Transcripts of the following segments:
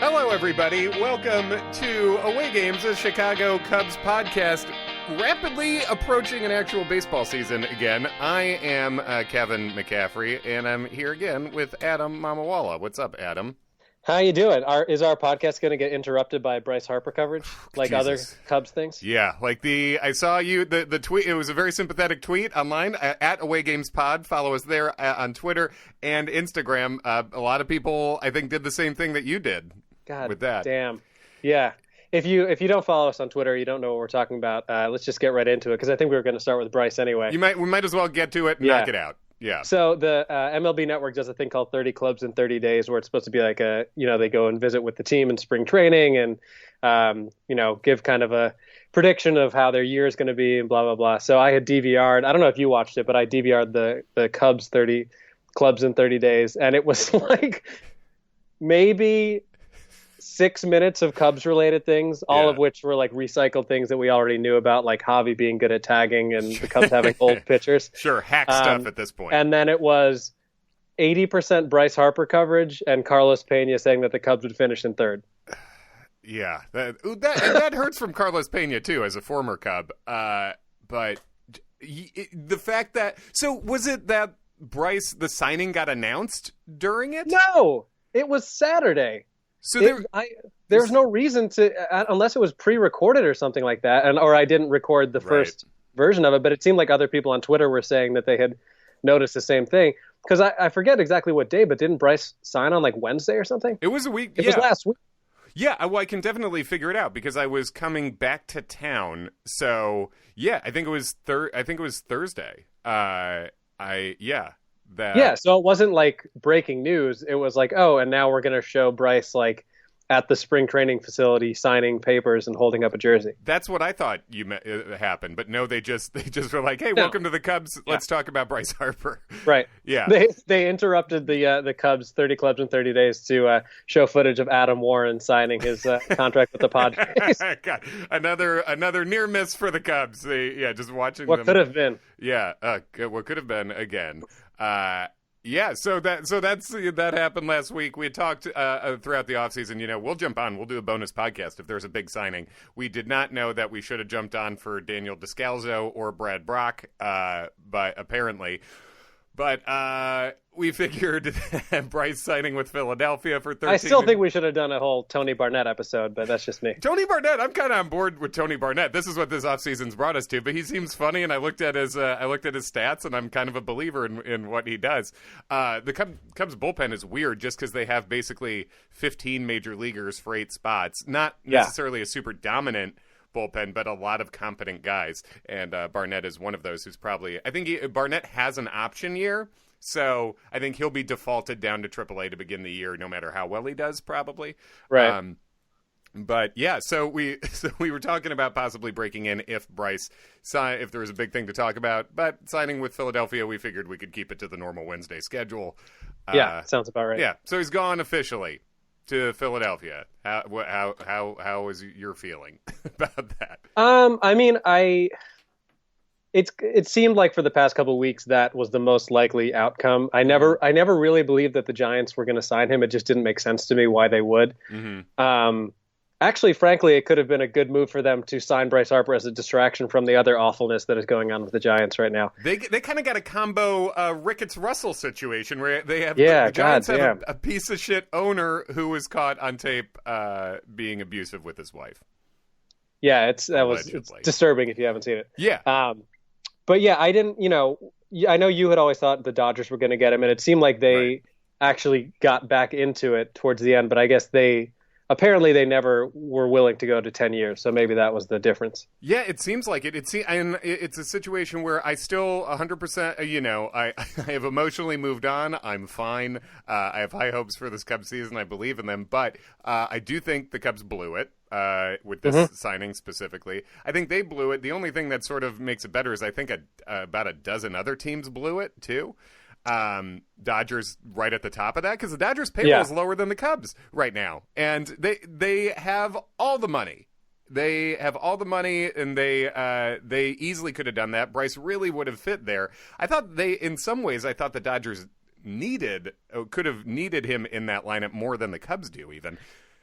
Hello, everybody. Welcome to Away Games, a Chicago Cubs podcast, rapidly approaching an actual baseball season again. I am Kevin McCaffrey, and I'm here again with Adam Mamawala. What's up, Adam? How you doing? Is our podcast going to get interrupted by Bryce Harper coverage like Jesus. Other Cubs things? Yeah, like I saw you, the tweet, it was a very sympathetic tweet online, at Away Games Pod. Follow us there on Twitter and Instagram. A lot of people, I think, did the same thing that you did. God with that. Damn. Yeah. If you don't follow us on Twitter, you don't know what we're talking about. Let's just get right into it, because I think we were going to start with Bryce anyway. We might as well get to it and knock it out. Yeah. So the MLB Network does a thing called 30 Clubs in 30 Days, where it's supposed to be like they go and visit with the team in spring training and, give kind of a prediction of how their year is going to be and blah, blah, blah. So I had DVR'd, I don't know if you watched it, but I DVR'd the Cubs 30 Clubs in 30 Days. And it was like maybe 6 minutes of Cubs related things, all of which were like recycled things that we already knew about, like Javi being good at tagging and the Cubs having old pitchers. Sure, hack stuff at this point. And then it was 80% Bryce Harper coverage and Carlos Pena saying that the Cubs would finish in third. Yeah, that hurts from Carlos Pena too, as a former Cub. But the fact that was it that Bryce, the signing got announced during it? No, it was Saturday. So there's no reason to, unless it was pre-recorded or something like that, or I didn't record the first version of it, but it seemed like other people on Twitter were saying that they had noticed the same thing. Because I forget exactly what day, but didn't Bryce sign on like Wednesday or something? It was a week. It was last week. Yeah, well, I can definitely figure it out because I was coming back to town. So yeah, I think it was Thursday. So it wasn't like breaking news. It was like, oh, and now we're going to show Bryce like at the spring training facility signing papers and holding up a jersey. That's what I thought happened, but no, they just were like, hey, welcome to the Cubs. Let's talk about Bryce Harper. Right. Yeah. They interrupted the Cubs 30 Clubs in 30 Days to show footage of Adam Warren signing his contract with the Padres. God, another near miss for the Cubs. Just watching what them. could have been. Yeah, what could have been again. So that happened last week. We had talked throughout the offseason, we'll jump on. We'll do a bonus podcast if there's a big signing. We did not know that we should have jumped on for Daniel Descalzo or Brad Brock, but apparently. But we figured Bryce signing with Philadelphia for 13. I still think we should have done a whole Tony Barnett episode, but that's just me. Tony Barnett, I'm kind of on board with Tony Barnett. This is what this offseason's brought us to, but he seems funny, and I looked at his stats, and I'm kind of a believer in what he does. The Cubs bullpen is weird just because they have basically 15 major leaguers for 8 spots. Not necessarily a super dominant bullpen, but a lot of competent guys, and Barnett is one of those who's probably, I think Barnett has an option year, so I think he'll be defaulted down to AAA to begin the year, no matter how well he does, probably. Right. But yeah, so we were talking about possibly breaking in if Bryce if there was a big thing to talk about, but signing with Philadelphia, we figured we could keep it to the normal Wednesday schedule. Sounds about right. Yeah, so he's gone officially to Philadelphia. How is your feeling about that? It seemed like for the past couple of weeks that was the most likely outcome. I never really believed that the Giants were going to sign him. It just didn't make sense to me why they would. Mm-hmm. Actually, frankly, it could have been a good move for them to sign Bryce Harper as a distraction from the other awfulness that is going on with the Giants right now. They kind of got a combo Ricketts-Russell situation where they have the Giants have a piece of shit owner who was caught on tape being abusive with his wife. Yeah, it's disturbing if you haven't seen it. Yeah. But yeah, I didn't. I know you had always thought the Dodgers were going to get him, and it seemed like they actually got back into it towards the end. But I guess they never were willing to go to 10 years, so maybe that was the difference. Yeah, it seems like it. It's a situation where I still 100%, I have emotionally moved on. I'm fine. I have high hopes for this Cubs season. I believe in them, but I do think the Cubs blew it with this signing specifically. I think they blew it. The only thing that sort of makes it better is I think about a dozen other teams blew it too. Dodgers right at the top of that because the Dodgers payroll is lower than the Cubs right now, and they have all the money. They have all the money, and they easily could have done that. Bryce really would have fit there. I thought the Dodgers could have needed him in that lineup more than the Cubs do even.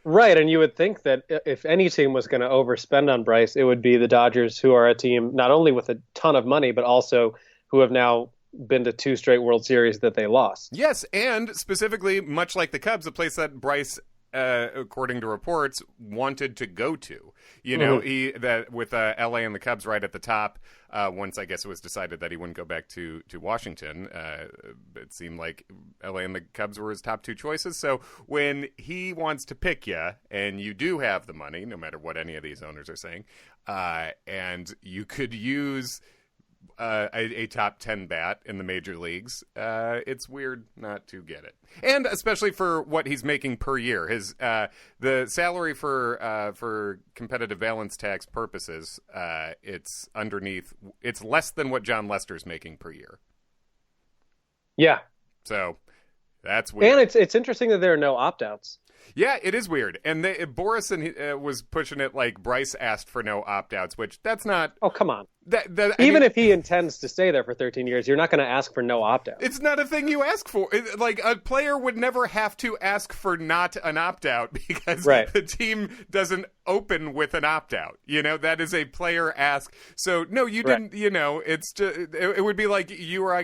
Right, and you would think that if any team was going to overspend on Bryce, it would be the Dodgers, who are a team not only with a ton of money, but also who have now been to 2 straight World Series that they lost. Yes, and specifically, much like the Cubs, a place that Bryce, according to reports, wanted to go to. You know, with LA and the Cubs right at the top. Once I guess it was decided that he wouldn't go back to Washington, it seemed like LA and the Cubs were his top 2 choices. So when he wants to pick you, and you do have the money, no matter what any of these owners are saying, and you could use a top 10 bat in the major leagues, it's weird not to get it. And especially for what he's making per year. His the salary for competitive balance tax purposes, it's less than what John Lester's making per year. Yeah. So that's weird. And it's interesting that there are no opt-outs. Yeah, it is weird. And Boris was pushing it like Bryce asked for no opt-outs, which that's not... Oh, come on. Even if he intends to stay there for 13 years, you're not going to ask for no opt-out. It's not a thing you ask for. Like, a player would never have to ask for not an opt-out because the team doesn't open with an opt-out. You know, that is a player ask. So, no, you didn't, you know, it's just, it would be like you or I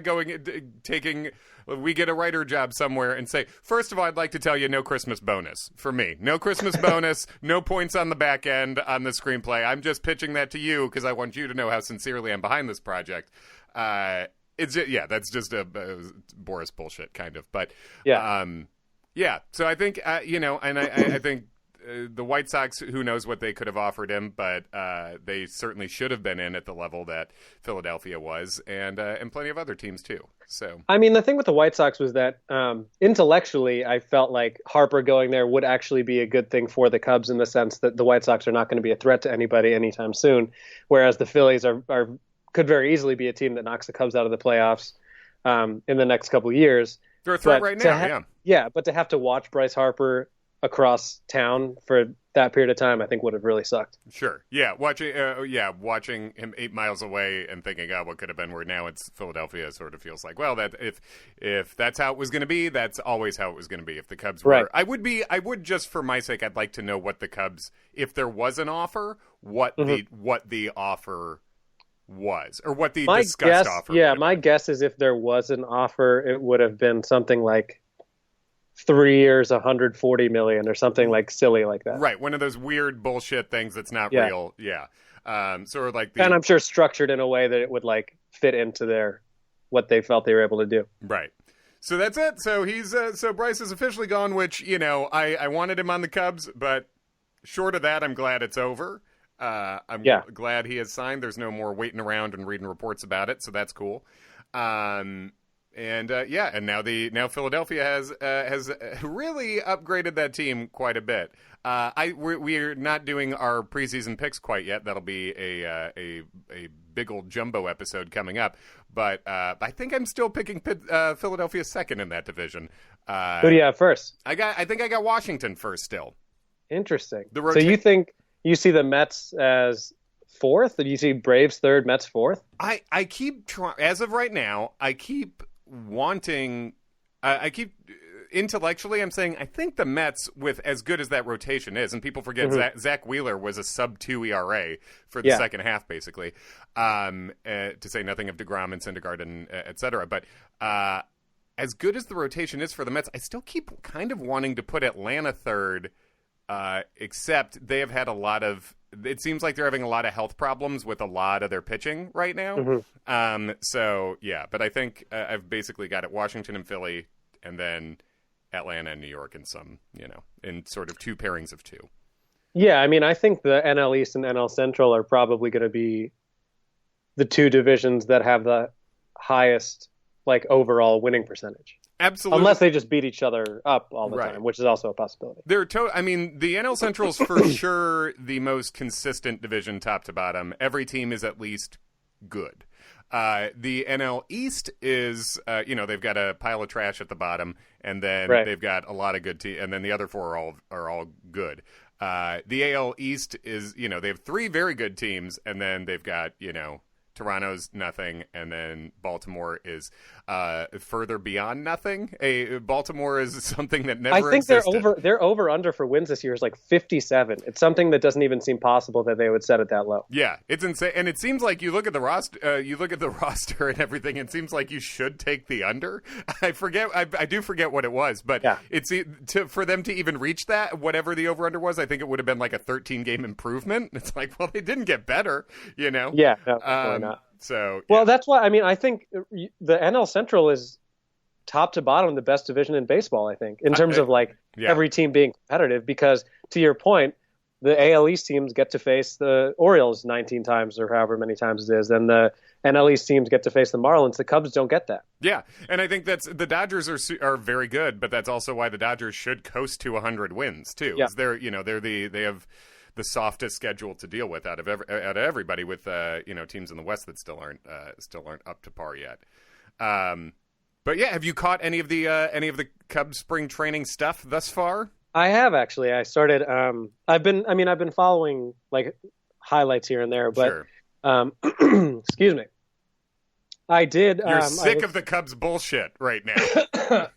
taking... We get a writer job somewhere and say, first of all, I'd like to tell you no Christmas bonus for me. No Christmas bonus, no points on the back end on the screenplay. I'm just pitching that to you because I want you to know how sincerely I'm behind this project. That's just a Boris bullshit kind of. But so I think, and I think the White Sox, who knows what they could have offered him, but they certainly should have been in at the level that Philadelphia was, and plenty of other teams too. So, I mean, the thing with the White Sox was that intellectually, I felt like Harper going there would actually be a good thing for the Cubs in the sense that the White Sox are not going to be a threat to anybody anytime soon, whereas the Phillies could very easily be a team that knocks the Cubs out of the playoffs in the next couple of years. They're a threat right now, yeah. But to have to watch Bryce Harper across town for that period of time, I think would have really sucked. Sure. Yeah. Watching him 8 miles away and thinking, what could have been, where now it's Philadelphia sort of feels like, well, that if that's how it was going to be, that's always how it was going to be. If the Cubs were, I would just for my sake, I'd like to know what the Cubs, if there was an offer, what the offer was, or what the discussed offer. Yeah. My guess is if there was an offer, it would have been something like 3 years, $140 million, or something like silly like that. Right, one of those weird bullshit things that's not real. Yeah, sort of like and I'm sure structured in a way that it would like fit into what they felt they were able to do. Right. So that's it. So so Bryce is officially gone. Which I wanted him on the Cubs, but short of that, I'm glad it's over. I'm glad he has signed. There's no more waiting around and reading reports about it. So that's cool. And now Philadelphia has really upgraded that team quite a bit. We're not doing our preseason picks quite yet. That'll be a big old jumbo episode coming up. But I think I'm still picking Philadelphia second in that division. Who do you have first? I think I got Washington first still. Interesting. So you think you see the Mets as fourth? Or do you see Braves third, Mets fourth? I keep trying. As of right now, I keep wanting. I keep intellectually. I'm saying I think the Mets, with as good as that rotation is, and people forget Zach Wheeler was a sub-2 ERA for the second half, basically. To say nothing of DeGrom and Syndergaard and et cetera, but. As good as the rotation is for the Mets, I still keep kind of wanting to put Atlanta third, except they have had a lot of. It seems like they're having a lot of health problems with a lot of their pitching right now. So yeah, but I think I've basically got it: Washington and Philly, and then Atlanta and New York, and some, in sort of 2 pairings of 2. Yeah, I mean, I think the NL East and NL Central are probably going to be the 2 divisions that have the highest overall winning percentage. Absolutely. Unless they just beat each other up all the time, which is also a possibility. I mean, the NL Central is for sure the most consistent division top to bottom. Every team is at least good. The NL East is, they've got a pile of trash at the bottom, and then they've got a lot of good teams, and then the other 4 are all good. The AL East is, they have 3 very good teams, and then they've got, Toronto's nothing, and then Baltimore is further beyond nothing. Baltimore is something that never existed. Their over under for wins this year is like 57. It's something that doesn't even seem possible that they would set it that low. Yeah, it's insane, and it seems like you look at the roster and everything. It seems like you should take the under. I do forget what it was, but for them to even reach that, whatever the over under was, I think it would have been like a 13-game improvement. It's like, well, they didn't get better, you know. Yeah, no, definitely not. So, well, that's why I think the NL Central is top to bottom the best division in baseball. I think in terms of every team being competitive, because to your point, the AL East teams get to face the Orioles 19 times or however many times it is, and the NL East teams get to face the Marlins. The Cubs don't get that. Yeah, and I think that's the Dodgers are very good, but that's also why the Dodgers should coast to 100 wins too. Yeah. They have the softest schedule to deal with out of everybody, with teams in the West that still aren't up to par yet. But yeah, have you caught any of the Cubs spring training stuff thus far? I have actually. I started. I've been following like highlights here and there, but sure. Excuse me. I did. You're sick of the Cubs bullshit right now.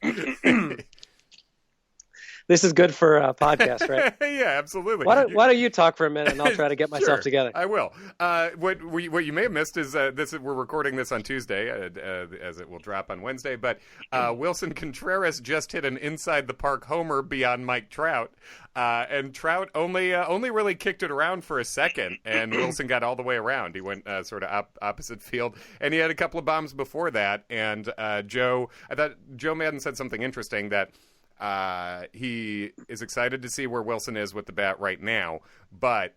This is good for a podcast, right? Yeah, absolutely. Why don't you talk for a minute, and I'll try to get myself together. I will. What you may have missed is we're recording this on Tuesday, as it will drop on Wednesday. But Wilson Contreras just hit an inside the park homer beyond Mike Trout, and Trout only really kicked it around for a second, and Wilson got all the way around. He went sort of opposite field, and he had a couple of bombs before that. And I thought Joe Madden said something interesting, that he is excited to see where Wilson is with the bat right now, but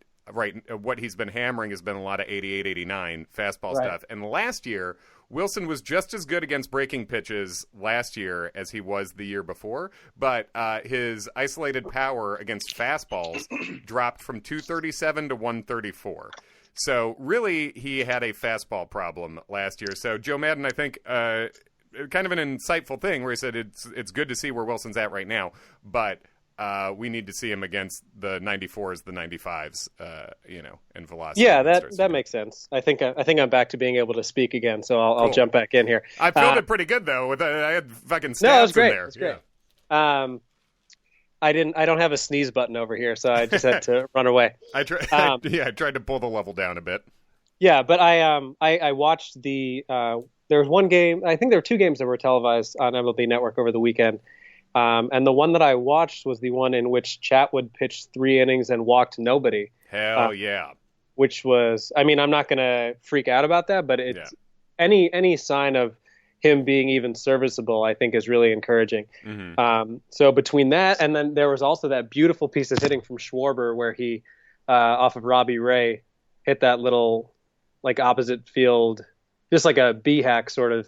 what he's been hammering has been a lot of 88, 89 fastball stuff. And last year, Wilson was just as good against breaking pitches last year as he was the year before, but his isolated power against fastballs dropped from 237 to 134. So really, he had a fastball problem last year. So Joe Madden, I think, kind of an insightful thing where he said it's good to see where Wilson's at right now, but we need to see him against the 94s, the 95s, and velocity. Yeah, that makes sense. I think I'm back to being able to speak again, so I'll jump back in here. I felt it pretty good though. I had fucking stabs it was great. in there. It was great. Yeah. I don't have a sneeze button over here, so I just had to run away. I tried to pull the level down a bit. Yeah, but I watched the. There was one game. I think there were two games that were televised on MLB Network over the weekend. And the one that I watched was the one in which Chatwood pitched 3 innings and walked nobody. Hell yeah. Which was, I'm not going to freak out about that, but it's any sign of him being even serviceable, I think, is really encouraging. Mm-hmm. So between that, and then there was also that beautiful piece of hitting from Schwarber where he, off of Robbie Ray, hit that little, like, opposite field, just like a B-hack sort of.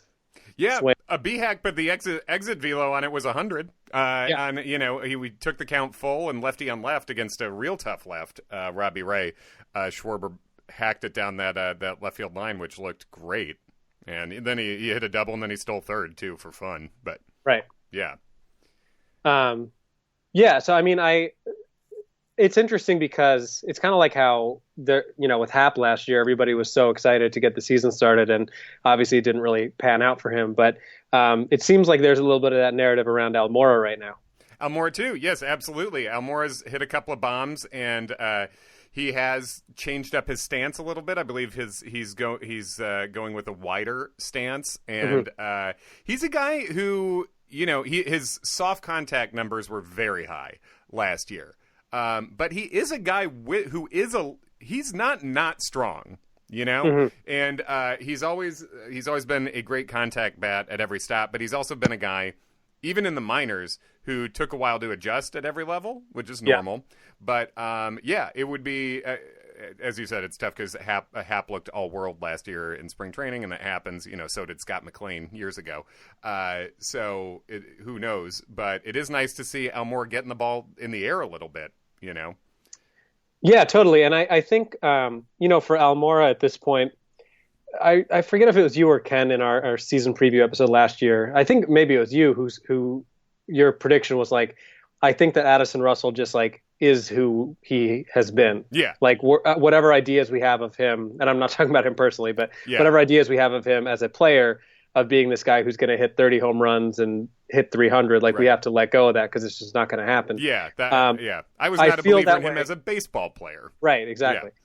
Yeah, swing. A B-hack, but the exit velo on it was 100. We took the count full and lefty on left against a real tough left, Robbie Ray. Schwarber hacked it down that left field line, which looked great. And then he hit a double, and then he stole third, too, for fun. But right. Yeah. So, it's interesting because it's kind of like how with Happ last year, everybody was so excited to get the season started, and obviously it didn't really pan out for him. But it seems like there's a little bit of that narrative around Almora right now. Almora too, yes, absolutely. Almora's hit a couple of bombs, and he has changed up his stance a little bit. I believe he's going with a wider stance, and he's a guy who his soft contact numbers were very high last year. But he is a guy he's not strong, and he's always been a great contact bat at every stop. But he's also been a guy, even in the minors, who took a while to adjust at every level, which is normal. Yeah. But it would be, as you said, it's tough because Happ looked all world last year in spring training, and that happens. So did Scott McLean years ago. Who knows? But it is nice to see Almora getting the ball in the air a little bit. Yeah, totally. And I think, for Almora at this point, I forget if it was you or Ken in our season preview episode last year. I think maybe it was you who your prediction was like, I think that Addison Russell just like is who he has been. Yeah. Like whatever ideas we have of him, and I'm not talking about him personally, but whatever ideas we have of him as a player, of being this guy who's going to hit 30 home runs and hit 300, like we have to let go of that because it's just not going to happen. Yeah. I was not a believer in him as a baseball player. Right, exactly. Yeah.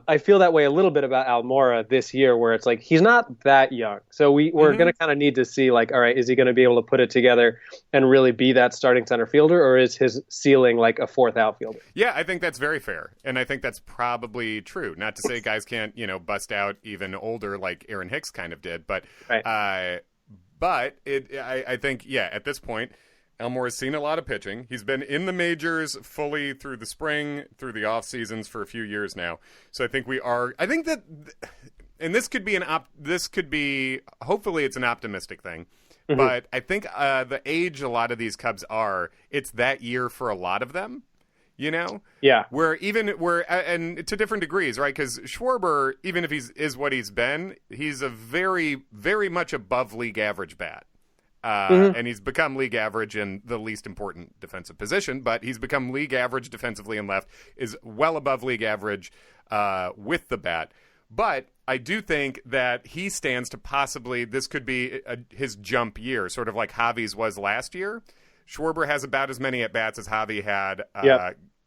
I feel that way a little bit about Almora this year, where it's like he's not that young. So we're going to kind of need to see, like, all right, is he going to be able to put it together and really be that starting center fielder, or is his ceiling like a fourth outfielder? Yeah, I think that's very fair, and I think that's probably true. Not to say guys can't, bust out even older like Aaron Hicks kind of did, but I think at this point, Elmore has seen a lot of pitching. He's been in the majors fully through the spring, through the off seasons for a few years now. So I think that, and this could be, hopefully it's an optimistic thing, but I think the age a lot of these Cubs it's that year for a lot of them. Yeah. And to different degrees, right? Because Schwarber, even if is what he's been, he's a very, very much above league average bat. And he's become league average in the least important defensive position, but he's become league average defensively and left, is well above league average with the bat. But I do think that he stands to possibly, this could be his jump year, sort of like Javi's was last year. Schwarber has about as many at-bats as Javi had.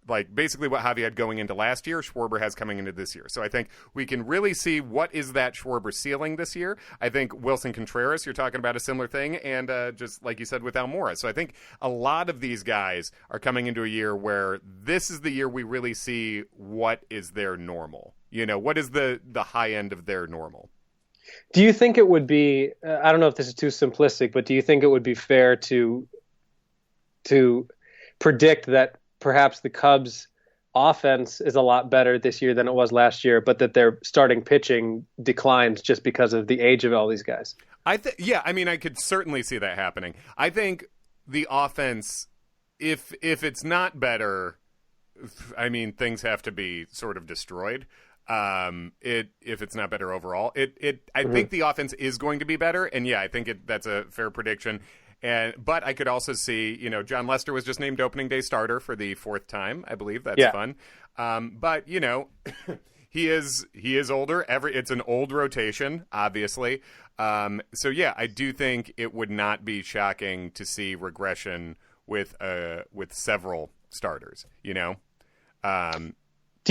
Like basically what Javi had going into last year, Schwarber has coming into this year. So I think we can really see what is that Schwarber ceiling this year. I think Wilson Contreras, you're talking about a similar thing, and just like you said with Almora. So I think a lot of these guys are coming into a year where this is the year we really see what is their normal. What is the high end of their normal. Do you think it would be, I don't know if this is too simplistic, but do you think it would be fair to predict that perhaps the Cubs offense is a lot better this year than it was last year, but that their starting pitching declines just because of the age of all these guys? I could certainly see that happening. I think the offense, if it's not better, things have to be sort of destroyed. If it's not better overall, I think the offense is going to be better, and I think that's a fair prediction. But I could also see, John Lester was just named opening day starter for the fourth time. I believe that's fun. But he is older. It's an old rotation, obviously. I do think it would not be shocking to see regression with several starters. Do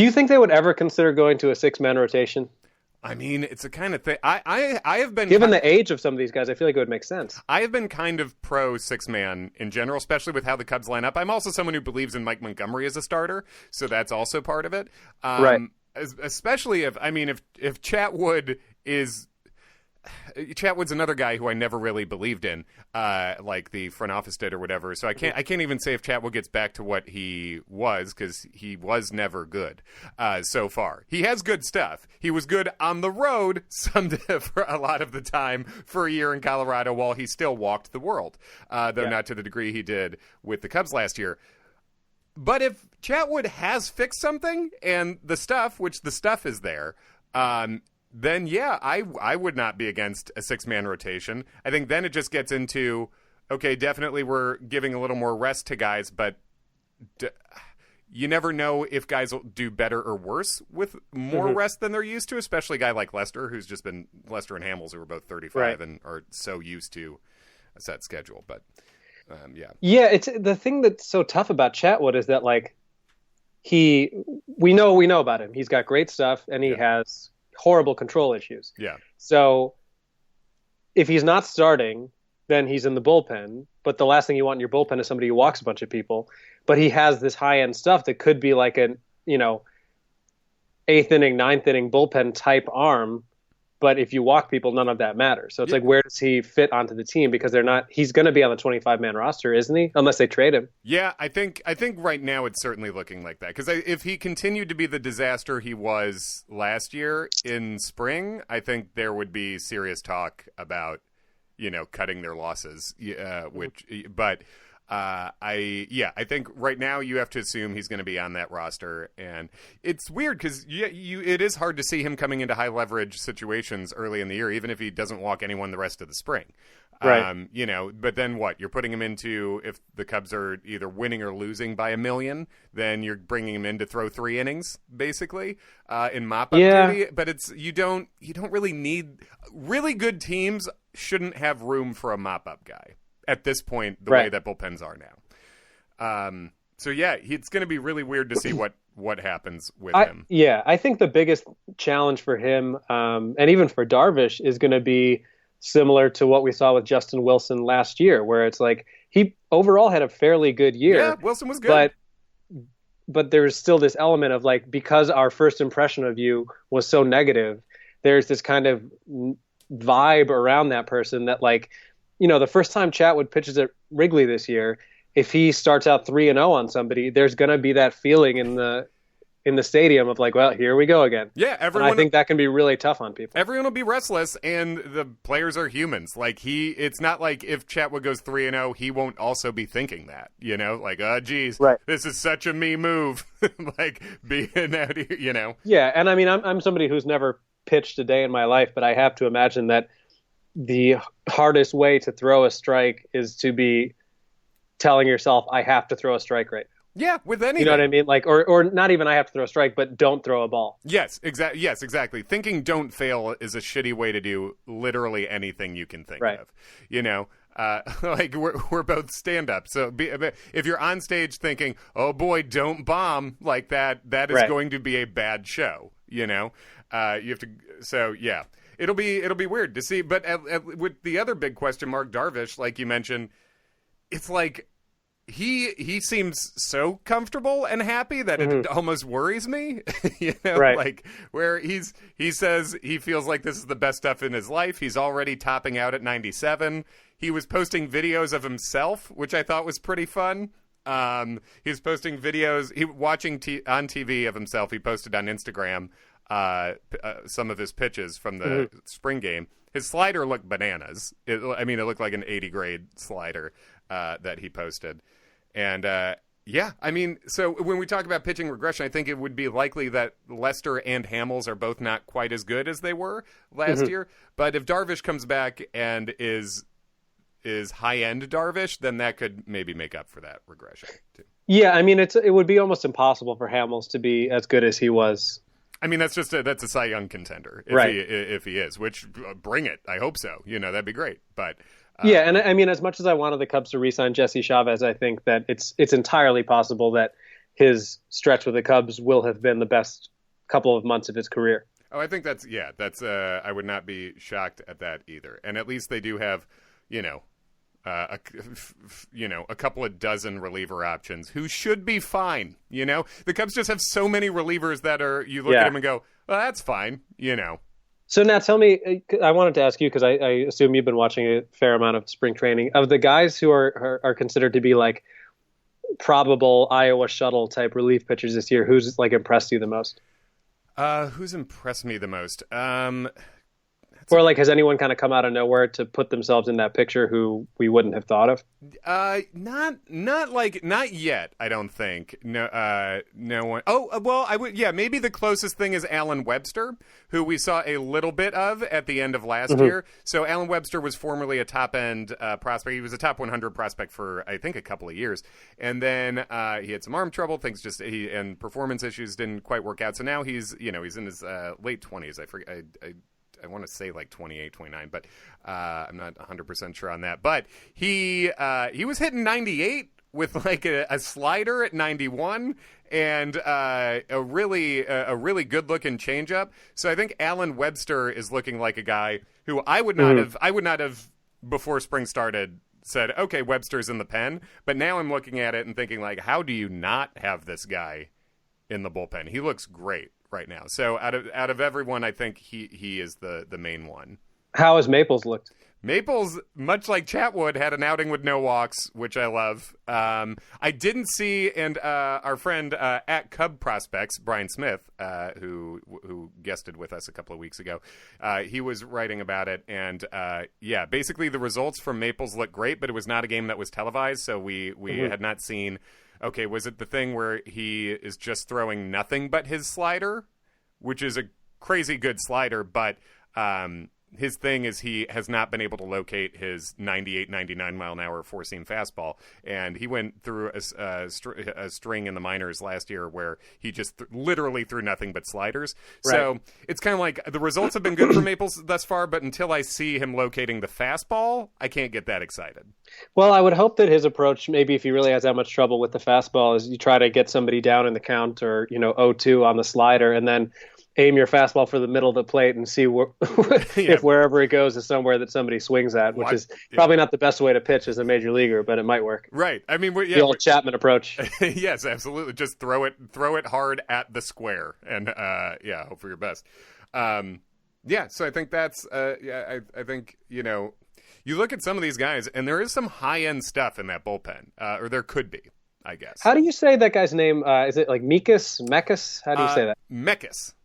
you think they would ever consider going to a 6-man rotation? It's a kind of thing. I have been, given the age of some of these guys, I feel like it would make sense. I have been kind of pro 6-man in general, especially with how the Cubs line up. I'm also someone who believes in Mike Montgomery as a starter, so that's also part of it. Right. Especially if Chatwood is. Chatwood's another guy who I never really believed in, like the front office did or whatever. So I can't even say if Chatwood gets back to what he was, because he was never good so far. He has good stuff. He was good on the road for a lot of the time for a year in Colorado while he still walked the world, though not to the degree he did with the Cubs last year. But if Chatwood has fixed something and the stuff is there, then I would not be against a 6-man rotation. I think then it just gets into, okay, definitely we're giving a little more rest to guys, but you never know if guys will do better or worse with more rest than they're used to, especially a guy like Lester, Lester and Hamels, who are both 35 and are so used to a set schedule. But it's the thing that's so tough about Chatwood is that, like, we know about him. He's got great stuff, and he has horrible control issues. Yeah. So if he's not starting, then he's in the bullpen. But the last thing you want in your bullpen is somebody who walks a bunch of people. But he has this high-end stuff that could be like an, 8th inning, 9th inning bullpen type arm. But if you walk people, none of that matters. So it's like, where does he fit onto the team? Because he's going to be on the 25-man roster, isn't he? Unless they trade him. Yeah, I think right now it's certainly looking like that. Because if he continued to be the disaster he was last year in spring, I think there would be serious talk about, cutting their losses. I think right now you have to assume he's going to be on that roster, and it's weird because it is hard to see him coming into high leverage situations early in the year, even if he doesn't walk anyone the rest of the spring. Right. But then what? You're putting him into, if the Cubs are either winning or losing by 1 million, then you're bringing him in to throw 3 innings, basically, in mop-up duty. But you don't really need, really good teams shouldn't have room for a mop-up guy at this point, the way that bullpens are now. So yeah, it's going to be really weird to see what happens with him. Yeah, I think the biggest challenge for him, and even for Darvish, is going to be similar to what we saw with Justin Wilson last year, where it's like he overall had a fairly good year. Yeah, Wilson was good. But there's still this element of like, because our first impression of you was so negative, there's this kind of vibe around that person that, like, the first time Chatwood pitches at Wrigley this year, if he starts out 3-0 on somebody, there's going to be that feeling in the stadium of like, well, here we go again. Yeah, I think that can be really tough on people. Everyone will be restless, and the players are humans. Like, it's not like if Chatwood goes 3-0, he won't also be thinking that, like, oh, geez, right, this is such a me move, like being out here, Yeah, and I mean, I'm somebody who's never pitched a day in my life, but I have to imagine that the hardest way to throw a strike is to be telling yourself, I have to throw a strike right now. Yeah, with anything. You know what I mean? Like, or not even I have to throw a strike, but don't throw a ball. Yes, exactly. Yes, exactly. Thinking don't fail is a shitty way to do literally anything you can think of. Like we're both stand-up. So if you're on stage thinking, oh boy, don't bomb, like that is going to be a bad show. You have to. So yeah, it'll be weird to see. But with the other big question mark, Darvish, like you mentioned, it's like. He seems so comfortable and happy that it almost worries me, Right. Like where he says he feels like this is the best stuff in his life. He's already topping out at 97. He was posting videos of himself, which I thought was pretty fun. He's posting videos, watching on TV of himself. He posted on Instagram some of his pitches from the spring game. His slider looked bananas. It looked like an 80 grade slider that he posted. And, so when we talk about pitching regression, I think it would be likely that Lester and Hamels are both not quite as good as they were last year. But if Darvish comes back and is high-end Darvish, then that could maybe make up for that regression, too. Yeah, I mean, it would be almost impossible for Hamels to be as good as he was. I mean, that's a Cy Young contender if he is, which bring it. I hope so. That'd be great. But... yeah, and I mean, as much as I wanted the Cubs to re-sign Jesse Chavez, I think that it's entirely possible that his stretch with the Cubs will have been the best couple of months of his career. Oh, I think that's I would not be shocked at that either. And at least they do have, a couple of dozen reliever options who should be fine. The Cubs just have so many relievers that you look at them and go, well, that's fine. So now tell me, I wanted to ask you, because I assume you've been watching a fair amount of spring training, of the guys who are considered to be like probable Iowa shuttle type relief pitchers this year, who's like impressed you the most? Who's impressed me the most? Or like, has anyone kind of come out of nowhere to put themselves in that picture who we wouldn't have thought of? Not yet. I don't think. No one. Oh, well, I would. Yeah, maybe the closest thing is Alan Webster, who we saw a little bit of at the end of last year. So Alan Webster was formerly a top end prospect. He was a top 100 prospect for I think a couple of years, and then he had some arm trouble. Things and performance issues didn't quite work out. So now he's in his late 20s. I forget. I want to say like 28, 29, but I'm not 100% sure on that. But he was hitting 98 with like a slider at 91 and a really good looking changeup. So I think Alan Webster is looking like a guy who I would not have before spring started said, okay, Webster's in the pen. But now I'm looking at it and thinking like, how do you not have this guy in the bullpen? He looks great right now. So out of everyone, I think he is the main one. How has Maples looked? Maples, much like Chatwood, had an outing with no walks, which I love. I didn't see, and our friend at Cub Prospects, Brian Smith, who guested with us a couple of weeks ago, he was writing about it. And basically the results from Maples look great, but it was not a game that was televised, so we had not seen. Okay, was it the thing where he is just throwing nothing but his slider, which is a crazy good slider, but his thing is he has not been able to locate his 98, 99 mile an hour four-seam fastball, and he went through a string in the minors last year where he just literally threw nothing but sliders. Right. So it's kind of like the results have been good for Maples thus far, but until I see him locating the fastball, I can't get that excited. Well, I would hope that his approach, maybe if he really has that much trouble with the fastball, is you try to get somebody down in the count or 0-2 on the slider, and then aim your fastball for the middle of the plate and see if wherever it goes is somewhere that somebody swings at, which is probably not the best way to pitch as a major leaguer, but it might work. Right. I mean, the old Chapman approach. Yes, absolutely. Just throw it hard at the square, and hope for your best. So I think that's I think you look at some of these guys, and there is some high end stuff in that bullpen, or there could be, I guess. How do you say that guy's name? Is it like Mekas? How do you say that? Mekas.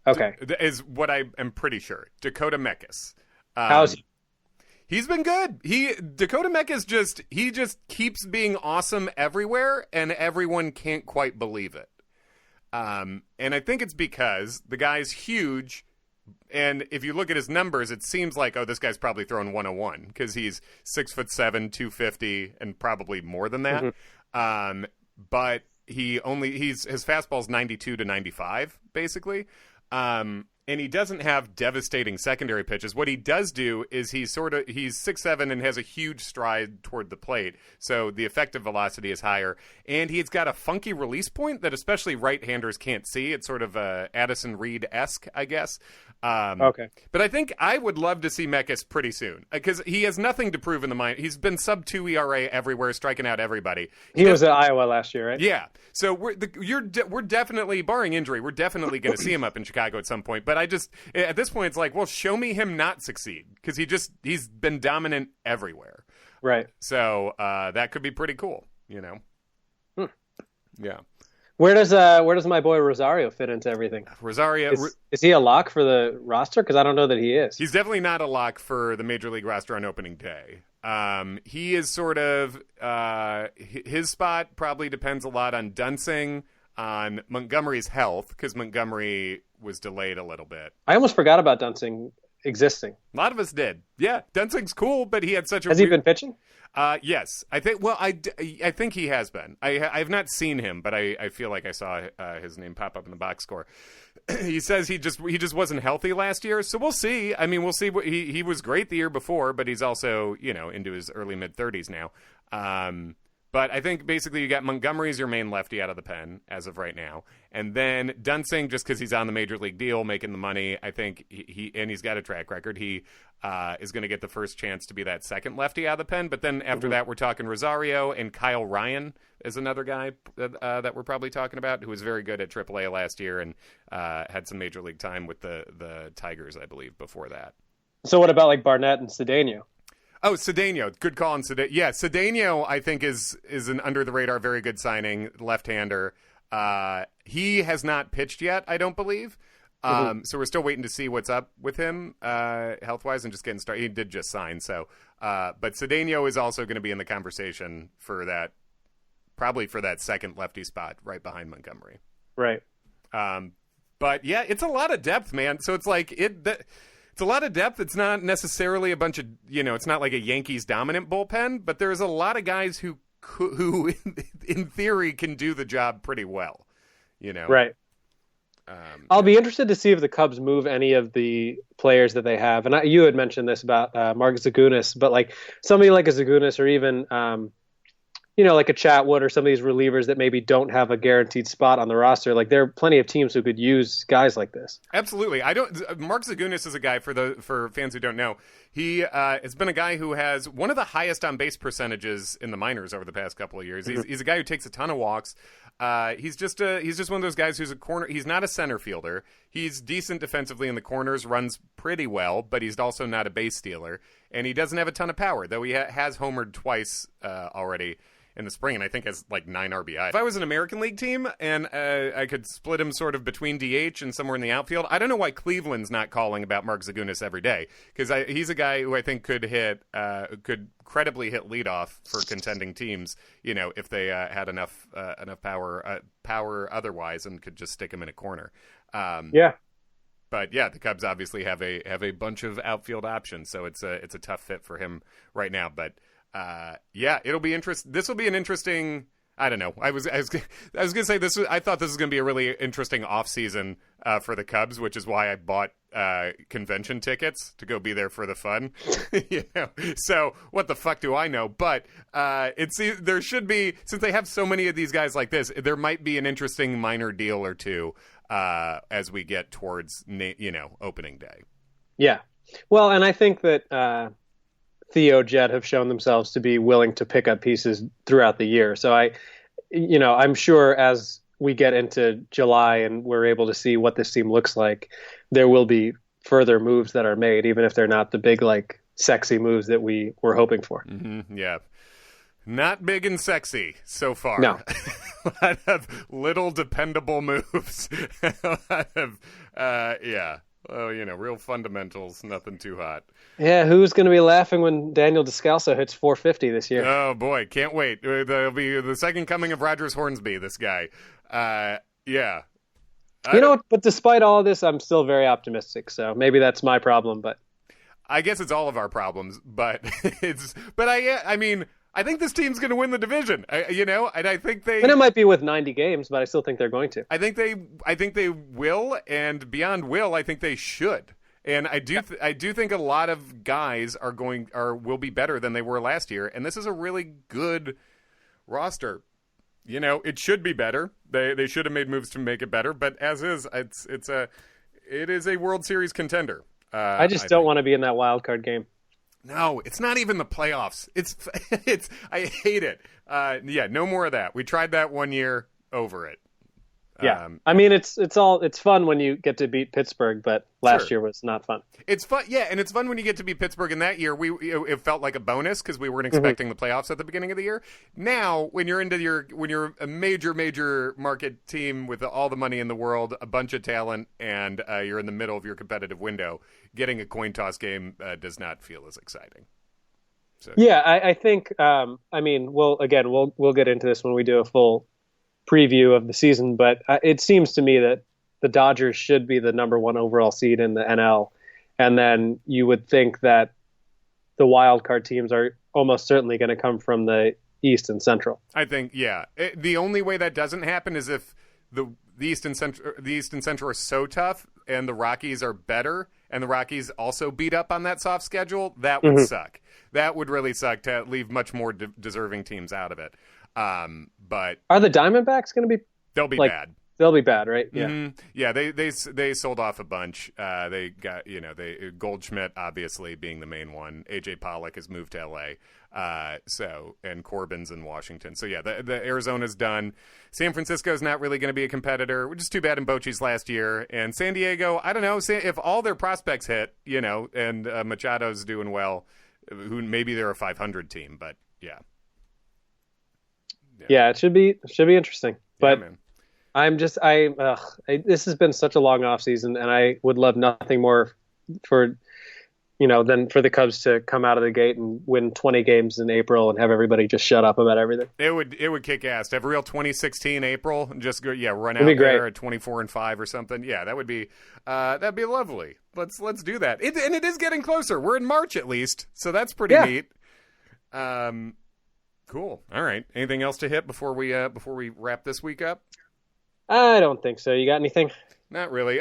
Okay. Is what I am pretty sure. Dakota Mekas. How's he? He's been good. Dakota Mekas just keeps being awesome everywhere, and everyone can't quite believe it. And I think it's because the guy's huge, and if you look at his numbers, it seems like, this guy's probably throwing 101 because he's 6'7", 250, and probably more than that. Mm-hmm. But his fastball's 92 to 95, basically. And he doesn't have devastating secondary pitches. What he does do is he's 6'7" and has a huge stride toward the plate, so the effective velocity is higher. And he's got a funky release point that especially right-handers can't see. It's sort of Addison Reed-esque, I guess. Okay. But I think I would love to see Mekas pretty soon because he has nothing to prove in the minor. He's been sub-2 ERA everywhere, striking out everybody. He was at Iowa last year, right? Yeah. So we're definitely, barring injury, we're definitely going to see him up in Chicago at some point. But at this point, it's like, well, show me him not succeed because he's been dominant everywhere. Right. So that could be pretty cool, Yeah. Where does my boy Rosario fit into everything? Rosario is he a lock for the roster? Because I don't know that he is. He's definitely not a lock for the Major League roster on opening day. He is sort of his spot probably depends a lot on Dunsing, on Montgomery's health, because Montgomery was delayed a little bit. I almost forgot about Dunsing existing. A lot of us did. Yeah, Dunsing's cool, but he had such a... Has he been pitching? Yes. I think he has been. I have not seen him, but I feel like I saw his name pop up in the box score. He says he just wasn't healthy last year, so we'll see. I mean, we'll see. He was great the year before, but he's also, into his early mid-30s now. But I think basically you got Montgomery as your main lefty out of the pen as of right now. And then Dunsing, just because he's on the Major League deal, making the money, I think he's got a track record. He is going to get the first chance to be that second lefty out of the pen. But then after that, we're talking Rosario, and Kyle Ryan is another guy that we're probably talking about, who was very good at AAA last year and had some Major League time with the Tigers, I believe, before that. So what about like Barnett and Cedeno? Oh, Cedeno. Good call on Cedeno. Yeah, Cedeno, I think, is an under-the-radar, very good signing, left-hander. He has not pitched yet, I don't believe. So we're still waiting to see what's up with him health-wise and just getting started. He did just sign. So, but Cedeno is also going to be in the conversation for that, probably for that second lefty spot right behind Montgomery. Right. But, yeah, it's a lot of depth, man. So it's like it's a lot of depth. It's not necessarily a bunch of, it's not like a Yankees dominant bullpen, but there's a lot of guys who in theory can do the job pretty well, Right. I'll be interested to see if the Cubs move any of the players that they have. And you had mentioned this about Mark Zagunis, but like somebody like a Zagunis or even, like a Chatwood or some of these relievers that maybe don't have a guaranteed spot on the roster. Like there are plenty of teams who could use guys like this. Absolutely. Mark Zagunis is a guy for fans who don't know. He has been a guy who has one of the highest on base percentages in the minors over the past couple of years. He's a guy who takes a ton of walks. He's just one of those guys who's a corner. He's not a center fielder. He's decent defensively in the corners, runs pretty well, but he's also not a base stealer. And he doesn't have a ton of power, though he has homered twice already in the spring, and I think has like 9 RBI. If I was an American League team and I could split him sort of between DH and somewhere in the outfield, I don't know why Cleveland's not calling about Mark Zagunis every day, because he's a guy who I think could credibly hit leadoff for contending teams, if they had enough power otherwise and could just stick him in a corner. Yeah. But yeah, the Cubs obviously have a bunch of outfield options, so it's a tough fit for him right now. But yeah, it'll be This will be an interesting. I don't know. I was gonna say this. I thought this was gonna be a really interesting offseason for the Cubs, which is why I bought convention tickets to go be there for the fun. So what the fuck do I know? But there should be, since they have so many of these guys like this, there might be an interesting minor deal or two as we get towards opening day. Yeah. Well, and I think that Theo, Jet have shown themselves to be willing to pick up pieces throughout the year. So I'm sure as we get into July and we're able to see what this team looks like, there will be further moves that are made, even if they're not the big, like, sexy moves that we were hoping for. Mm-hmm, yeah. Not big and sexy so far. No. A lot of little dependable moves. A lot of, yeah. Oh, real fundamentals, nothing too hot. Yeah, who's going to be laughing when Daniel Descalso hits 450 this year? Oh, boy, can't wait. There'll be the second coming of Rogers Hornsby, this guy. Yeah. But despite all of this, I'm still very optimistic, so maybe that's my problem, but... I guess it's all of our problems, but I think this team's going to win the division, and I think they... And it might be with 90 games, but I still think they're going to. I think they will, and beyond will, I think they should. And I do think a lot of guys will be better than they were last year, and this is a really good roster. It should be better. They should have made moves to make it better, but as is, it is a World Series contender. I don't want to be in that wild card game. No, it's not even the playoffs. It's I hate it. Yeah, no more of that. We tried that one year, over it. Yeah, it's fun when you get to beat Pittsburgh, but last year was not fun. It's fun, yeah, and it's fun when you get to beat Pittsburgh. And that year, it felt like a bonus because we weren't expecting the playoffs at the beginning of the year. Now, when you're a major market team with all the money in the world, a bunch of talent, and you're in the middle of your competitive window, getting a coin toss game does not feel as exciting. So. Yeah, I think. We'll get into this when we do a full preview of the season, but it seems to me that the Dodgers should be the number one overall seed in the NL, and then you would think that the wild card teams are almost certainly going to come from the East and Central. I think, yeah. The only way that doesn't happen is if the East and Central are so tough and the Rockies are better, and the Rockies also beat up on that soft schedule. That would suck. That would really suck to leave much more deserving teams out of it. But are the Diamondbacks going to be? They'll be bad. They'll be bad, right? Yeah. Mm-hmm. Yeah. They sold off a bunch. They got Goldschmidt obviously being the main one. AJ Pollock has moved to LA. And Corbin's in Washington. So yeah, the Arizona's done. San Francisco's not really going to be a competitor, which is too bad in Bochy's last year. And San Diego, I don't know if all their prospects hit, and Machado's doing well. Who maybe they're a 500 team, but yeah. Yeah, it should be interesting. But yeah, this has been such a long off season, and I would love nothing more than for the Cubs to come out of the gate and win 20 games in April and have everybody just shut up about everything. It would kick ass to have a real 2016 April and just go run out there at 24-5 or something. Yeah, that'd be lovely. Let's do that. And it is getting closer. We're in March at least, so that's pretty neat. Cool. All right. Anything else to hit before we wrap this week up? I don't think so. You got anything? Not really.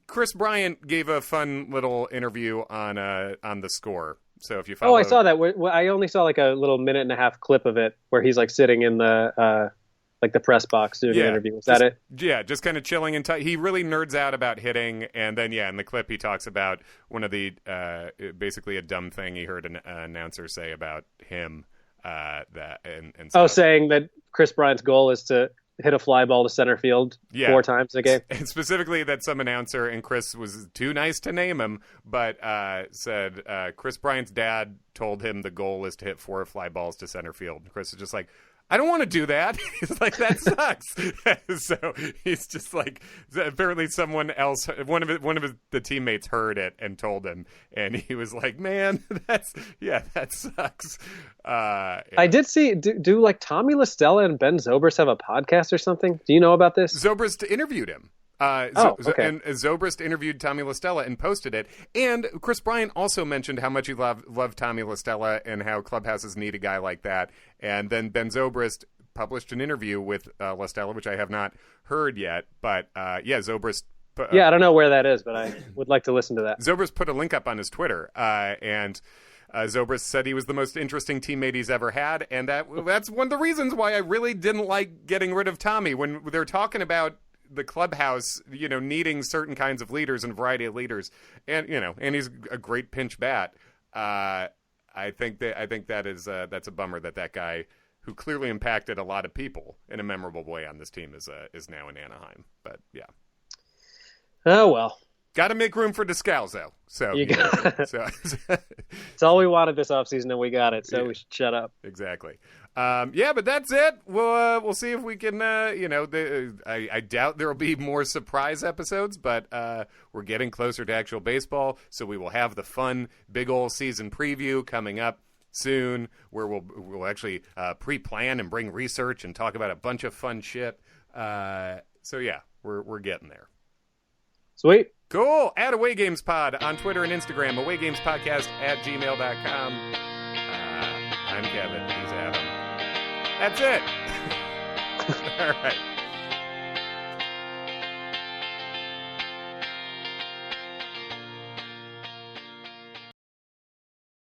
Chris Bryant gave a fun little interview on the Score. So if you follow, I saw that. I only saw like a little minute and a half clip of it where he's like sitting in the the press box doing an interview. Was that it? Yeah, just kind of chilling and he really nerds out about hitting, and then in the clip he talks about one of the basically a dumb thing he heard an announcer say about him. Saying that Chris Bryant's goal is to hit a fly ball to center field 4 times a game. And specifically that some announcer, and Chris was too nice to name him, but said Chris Bryant's dad told him the goal is to hit 4 fly balls to center field. Chris is just like, I don't want to do that. He's like, that sucks. So he's just like, apparently someone else, one of the teammates heard it and told him, and he was like, man, that sucks. Yeah. I did see, do like Tommy LaStella and Ben Zobrist have a podcast or something? Do you know about this? Zobrist interviewed him. Okay. And Zobrist interviewed Tommy LaStella and posted it. And Chris Bryant also mentioned how much he loved Tommy LaStella and how clubhouses need a guy like that. And then Ben Zobrist published an interview with LaStella, which I have not heard yet. But Zobrist. I don't know where that is, but I would like to listen to that. Zobrist put a link up on his Twitter, and Zobrist said he was the most interesting teammate he's ever had, and that's one of the reasons why I really didn't like getting rid of Tommy. When they're talking about the clubhouse, needing certain kinds of leaders and variety of leaders, and and he's a great pinch bat. I think that's a bummer that guy who clearly impacted a lot of people in a memorable way on this team is now in Anaheim. But yeah. Oh well. Got to make room for Descalzo. So it's all we wanted this offseason, and we got it. So we should shut up. Exactly. But that's it. We'll see if we can. I doubt there will be more surprise episodes, but we're getting closer to actual baseball, so we will have the fun big old season preview coming up soon, where we'll actually pre-plan and bring research and talk about a bunch of fun shit. We're getting there. Sweet. Cool. At Away Games Pod on Twitter and Instagram. awaygamespodcast@gmail.com. I'm Kevin. He's Adam. That's it. All right.